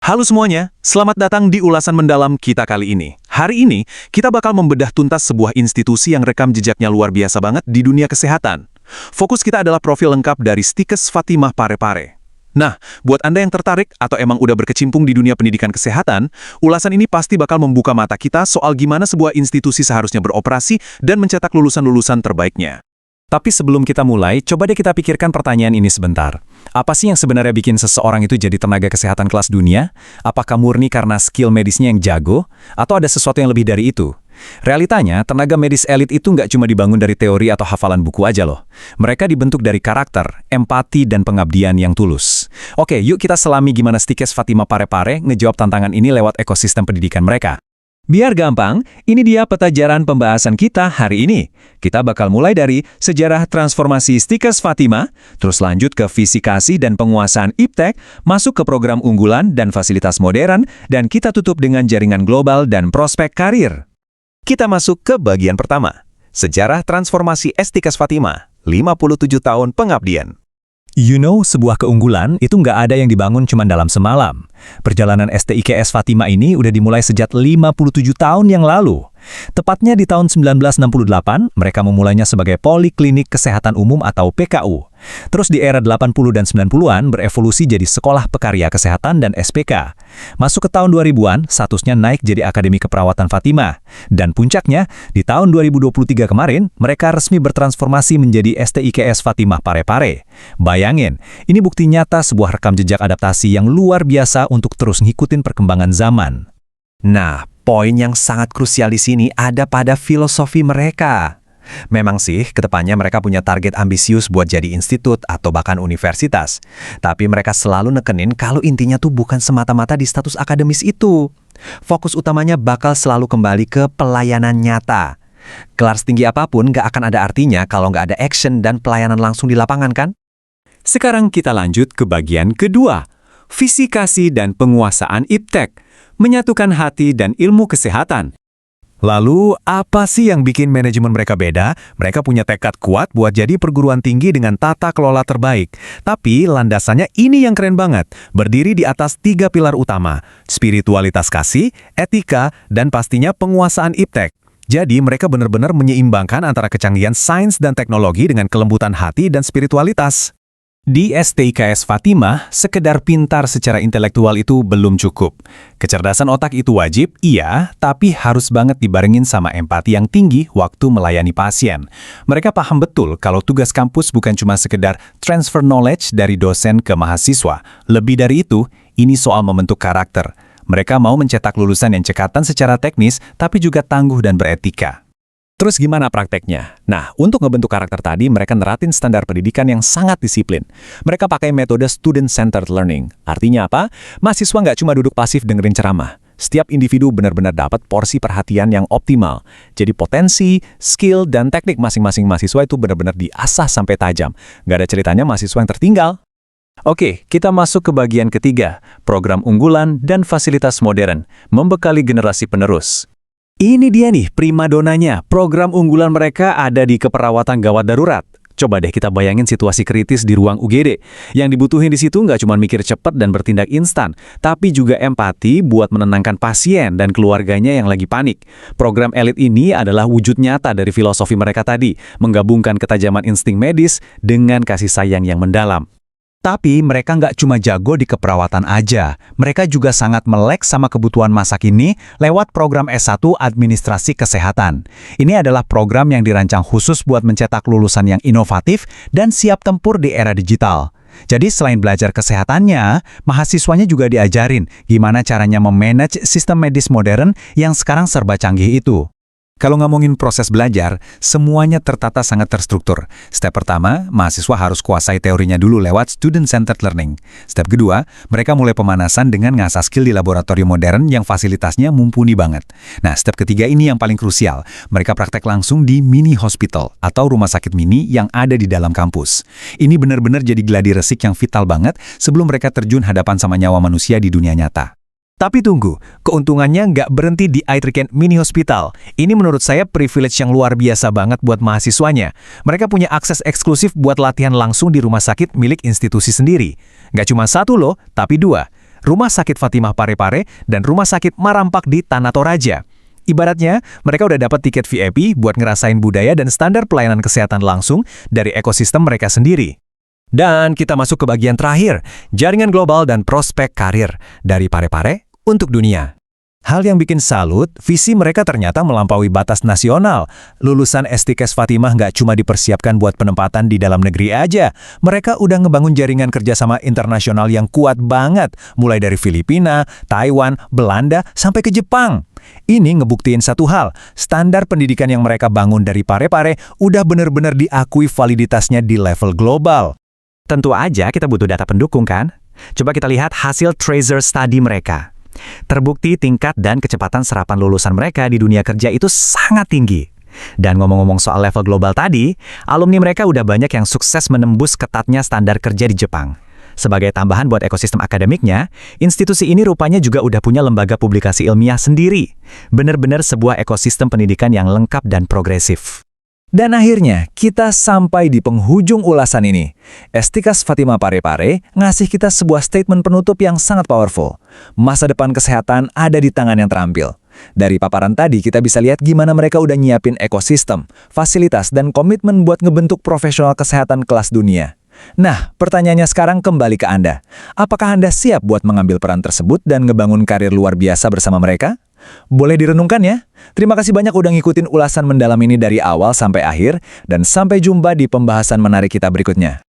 Halo semuanya, selamat datang di ulasan mendalam kita kali ini. Hari ini, kita bakal membedah tuntas sebuah institusi yang rekam jejaknya luar biasa banget di dunia kesehatan. Fokus kita adalah profil lengkap dari Stikes Fatimah Parepare. Nah, buat Anda yang tertarik atau emang udah berkecimpung di dunia pendidikan kesehatan, ulasan ini pasti bakal membuka mata kita soal gimana sebuah institusi seharusnya beroperasi dan mencetak lulusan-lulusan terbaiknya. Tapi sebelum kita mulai, coba deh kita pikirkan pertanyaan ini sebentar. Apa sih yang sebenarnya bikin seseorang itu jadi tenaga kesehatan kelas dunia? Apakah murni karena skill medisnya yang jago? Atau ada sesuatu yang lebih dari itu? Realitanya, tenaga medis elit itu nggak cuma dibangun dari teori atau hafalan buku aja loh. Mereka dibentuk dari karakter, empati, dan pengabdian yang tulus. Oke, yuk kita selami gimana Stikes Fatimah Parepare ngejawab tantangan ini lewat ekosistem pendidikan mereka. Biar gampang, ini dia peta jalan pembahasan kita hari ini. Kita bakal mulai dari sejarah transformasi Stikes Fatimah, terus lanjut ke fisikasi dan penguasaan iptek, masuk ke program unggulan dan fasilitas modern, dan kita tutup dengan jaringan global dan prospek karir. Kita masuk ke bagian pertama, sejarah transformasi Stikes Fatimah, 57 tahun pengabdian. Sebuah keunggulan itu nggak ada yang dibangun cuma dalam semalam. Perjalanan STIKS Fatimah ini udah dimulai sejak 57 tahun yang lalu. Tepatnya di tahun 1968, mereka memulainya sebagai Poliklinik Kesehatan Umum atau PKU. Terus di era 80 dan 90-an berevolusi jadi Sekolah Pekarya Kesehatan dan SPK. Masuk ke tahun 2000-an, statusnya naik jadi Akademi Keperawatan Fatimah. Dan puncaknya, di tahun 2023 kemarin, mereka resmi bertransformasi menjadi STIKS Fatimah Parepare. Bayangin, ini bukti nyata sebuah rekam jejak adaptasi yang luar biasa untuk terus ngikutin perkembangan zaman. Nah, poin yang sangat krusial di sini ada pada filosofi mereka. Memang sih, kedepannya mereka punya target ambisius buat jadi institut atau bahkan universitas. Tapi mereka selalu nekenin kalau intinya tuh bukan semata-mata di status akademis itu. Fokus utamanya bakal selalu kembali ke pelayanan nyata. Gelar setinggi apapun nggak akan ada artinya kalau nggak ada action dan pelayanan langsung di lapangan kan? Sekarang kita lanjut ke bagian kedua, fisikasi dan penguasaan iptek, menyatukan hati dan ilmu kesehatan. Lalu, apa sih yang bikin manajemen mereka beda? Mereka punya tekad kuat buat jadi perguruan tinggi dengan tata kelola terbaik. Tapi, landasannya ini yang keren banget. Berdiri di atas 3 pilar utama, spiritualitas kasih, etika, dan pastinya penguasaan iptek. Jadi, mereka benar-benar menyeimbangkan antara kecanggihan sains dan teknologi dengan kelembutan hati dan spiritualitas. Di STIKS Fatimah, sekedar pintar secara intelektual itu belum cukup. Kecerdasan otak itu wajib, iya, tapi harus banget dibarengin sama empati yang tinggi waktu melayani pasien. Mereka paham betul kalau tugas kampus bukan cuma sekedar transfer knowledge dari dosen ke mahasiswa. Lebih dari itu, ini soal membentuk karakter. Mereka mau mencetak lulusan yang cekatan secara teknis, tapi juga tangguh dan beretika. Terus gimana prakteknya? Nah, untuk ngebentuk karakter tadi, mereka neratin standar pendidikan yang sangat disiplin. Mereka pakai metode student-centered learning. Artinya apa? Mahasiswa nggak cuma duduk pasif dengerin ceramah. Setiap individu benar-benar dapat porsi perhatian yang optimal. Jadi potensi, skill, dan teknik masing-masing mahasiswa itu benar-benar diasah sampai tajam. Nggak ada ceritanya mahasiswa yang tertinggal. Oke, kita masuk ke bagian ketiga, program unggulan dan fasilitas modern, membekali generasi penerus. Ini dia nih primadonanya, program unggulan mereka ada di keperawatan gawat darurat. Coba deh kita bayangin situasi kritis di ruang UGD. Yang dibutuhin di situ nggak cuma mikir cepat dan bertindak instan, tapi juga empati buat menenangkan pasien dan keluarganya yang lagi panik. Program elit ini adalah wujud nyata dari filosofi mereka tadi, menggabungkan ketajaman insting medis dengan kasih sayang yang mendalam. Tapi mereka nggak cuma jago di keperawatan aja, mereka juga sangat melek sama kebutuhan masa kini lewat program S1 Administrasi Kesehatan. Ini adalah program yang dirancang khusus buat mencetak lulusan yang inovatif dan siap tempur di era digital. Jadi selain belajar kesehatannya, mahasiswanya juga diajarin gimana caranya memanage sistem medis modern yang sekarang serba canggih itu. Kalau ngomongin proses belajar, semuanya tertata sangat terstruktur. Step pertama, mahasiswa harus kuasai teorinya dulu lewat student-centered learning. Step kedua, mereka mulai pemanasan dengan ngasah skill di laboratorium modern yang fasilitasnya mumpuni banget. Nah, step ketiga ini yang paling krusial. Mereka praktek langsung di mini hospital atau rumah sakit mini yang ada di dalam kampus. Ini benar-benar jadi gladi resik yang vital banget sebelum mereka terjun hadapan sama nyawa manusia di dunia nyata. Tapi tunggu, keuntungannya nggak berhenti di iTrican Mini Hospital. Ini menurut saya privilege yang luar biasa banget buat mahasiswanya. Mereka punya akses eksklusif buat latihan langsung di rumah sakit milik institusi sendiri. Nggak cuma satu loh, tapi 2. Rumah Sakit Fatimah Parepare, dan Rumah Sakit Marampak di Tanah Toraja. Ibaratnya, mereka udah dapat tiket VIP buat ngerasain budaya dan standar pelayanan kesehatan langsung dari ekosistem mereka sendiri. Dan kita masuk ke bagian terakhir, jaringan global dan prospek karir dari Parepare untuk dunia. Hal yang bikin salut, visi mereka ternyata melampaui batas nasional. Lulusan STKes Fatimah nggak cuma dipersiapkan buat penempatan di dalam negeri aja. Mereka udah ngebangun jaringan kerjasama internasional yang kuat banget, mulai dari Filipina, Taiwan, Belanda, sampai ke Jepang. Ini ngebuktiin satu hal, standar pendidikan yang mereka bangun dari Parepare udah bener-bener diakui validitasnya di level global. Tentu aja kita butuh data pendukung kan? Coba kita lihat hasil Tracer Study mereka. Terbukti tingkat dan kecepatan serapan lulusan mereka di dunia kerja itu sangat tinggi. Dan ngomong-ngomong soal level global tadi, alumni mereka udah banyak yang sukses menembus ketatnya standar kerja di Jepang. Sebagai tambahan buat ekosistem akademiknya, institusi ini rupanya juga udah punya lembaga publikasi ilmiah sendiri. Bener-bener sebuah ekosistem pendidikan yang lengkap dan progresif. Dan akhirnya, kita sampai di penghujung ulasan ini. STKes Fatimah Parepare ngasih kita sebuah statement penutup yang sangat powerful. Masa depan kesehatan ada di tangan yang terampil. Dari paparan tadi, kita bisa lihat gimana mereka udah nyiapin ekosistem, fasilitas, dan komitmen buat ngebentuk profesional kesehatan kelas dunia. Nah, pertanyaannya sekarang kembali ke Anda. Apakah Anda siap buat mengambil peran tersebut dan ngebangun karir luar biasa bersama mereka? Boleh direnungkan ya. Terima kasih banyak udah ngikutin ulasan mendalam ini dari awal sampai akhir, dan sampai jumpa di pembahasan menarik kita berikutnya.